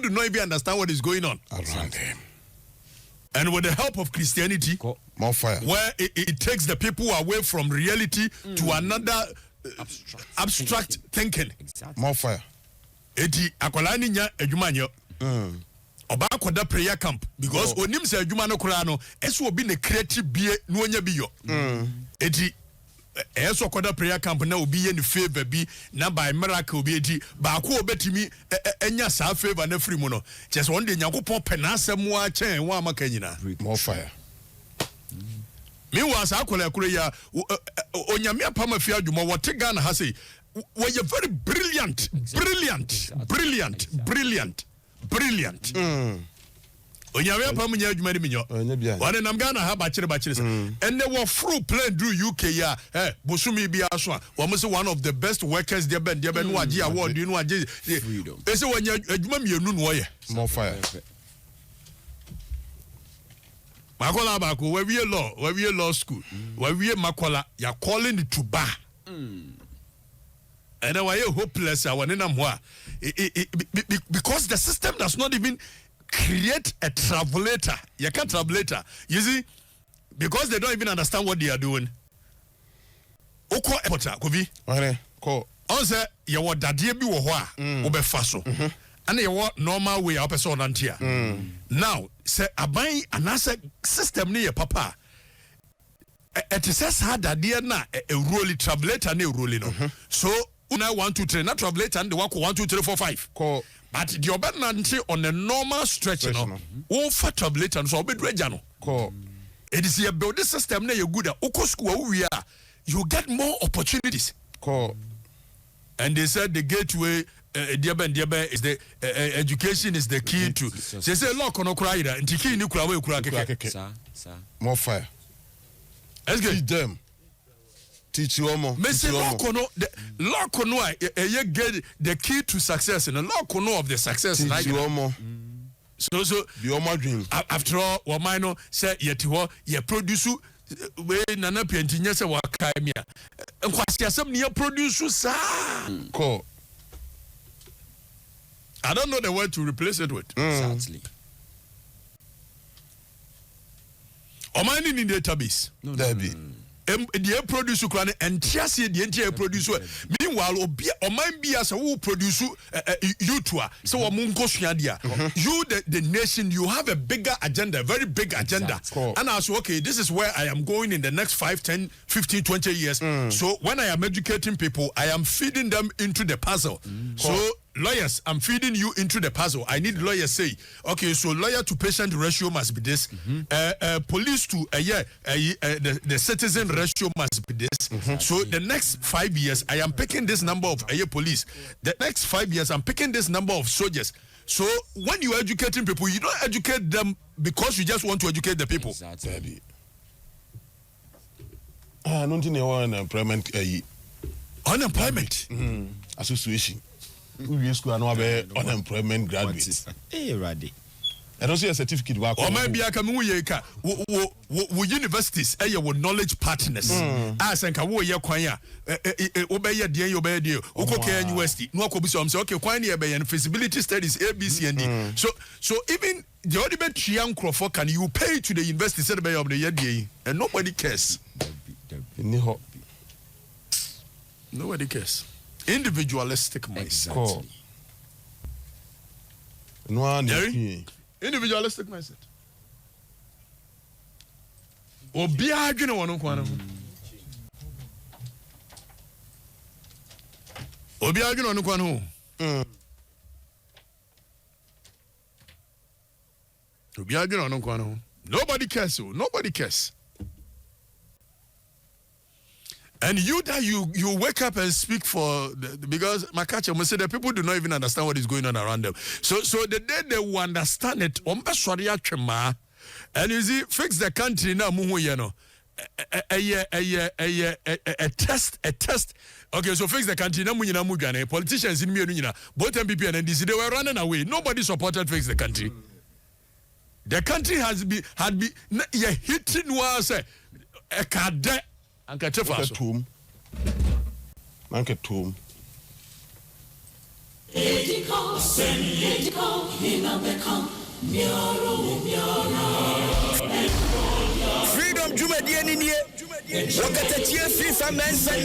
do not even understand what is going on around them. And with the help of Christianity, more fire, where it takes the people away from reality to another abstract thinking. Exactly. more fire. Eti akwala ni nya adwuma nyo. Oba akoda prayer camp because onim say adwuma no kura no eso obi ne creative bie no onya bi yo. Eti eso akoda prayer camp na obi ye ni favor bi na by miracle bi eti ba ko obetimi enya sa favor na free mu no. Just one day Nyankopon penasem wa chen wa amaka nyina. More fire. Meanwhile, akwala kura ya onyame apama fi adwuma wote Ghana ha say were you very brilliant. Onyame apam nya adwuma ni minyo. One nam Ghana ha ba kire and they were through plane through UK ya bosumi bia so a wo say one of the best workers there ben no agi award you know agi e say wonya adwuma mienu no ye more fire. Makola ba ko we law school we makola ya calling it to bar. And then why hopeless because the system does not even create a travelator. You can't travelator. You see, because they don't even understand what they are doing. Oko epota kobi. Ko. Onse ye wo dadie bi wo ho a obefa so. And ye wo normal way a person nantia. Now, say aban anase system ni ye papa. It says how dadie na a role travelator na role no. So una 1 2 3 na travelator and the work 1 2 3 4 5. Ko. But the obenante on a normal stretch no. Wo fa travelator so obedu agya no. Ko. It is a building system na you good oko school we are you get more opportunities. Ko. And they said the gateway diaba is the education is the key to. They say law kono kura ida ntiki ni kura we kura keke. Sir. More fire. Let's get them. Teach you more. Mese law kono ye get the key to success and the law kono of the success like you more. So the Oma dream. After all, what mine say yet ye produce we nana pientinya se wakaimia. Nkwasi asem ne produce sa. Ko. I don't know the word to replace it with. Exactly. Omani in database. No. Debbie. The produce kran and tiase the entire produce. Meanwhile, obi oman bia se who produce you to so omunko suadia. You the nation, you have a bigger agenda, very big agenda. And I say, okay, this is where I am going in the next 5, 10, 15, 20 years. So when I am educating people, I am feeding them into the puzzle. So lawyers, I'm feeding you into the puzzle. I need lawyers say, okay, so lawyer to patient ratio must be this. Police to the citizen ratio must be this. So the next 5 years, I am picking this number of police. The next 5 years, I'm picking this number of soldiers. So when you are educating people, you don't educate them because you just want to educate the people. Exactly. I don't think they want unemployment. Unemployment Association. We school and unemployment graduates. Hey, Raddy. And also a certificate back. Or maybe I come with universities, with knowledge partners. As and Kawo Yakwaya, obey your dear, obey dear, Okoke University, no Kobisum, okay, Kwanya Bay and feasibility studies, A, B, C, and D. So even the ultimate young Crawford can you pay to the university said by of the year, and nobody cares. Nobody cares. Individualistic mindset. Individualistic mindset. Obia adwene wono kwana ho. Obia adwene wono kwana ho. Obia adwene wono kwana ho. Nobody cares. Nobody cares. And you that you wake up and speak for because my catcher must say that people do not even understand what is going on around them. So the day they will understand it, and you see, fix the country now, a test. Okay, so fix the country now, politicians in Myanmar, both MPP and NDC, they were running away. Nobody supported fix the country. The country had been hitting was a cadet. Anka tefa so tomb. Freedom Juma Dianiye, Okatakyie Afrifa-Mensah,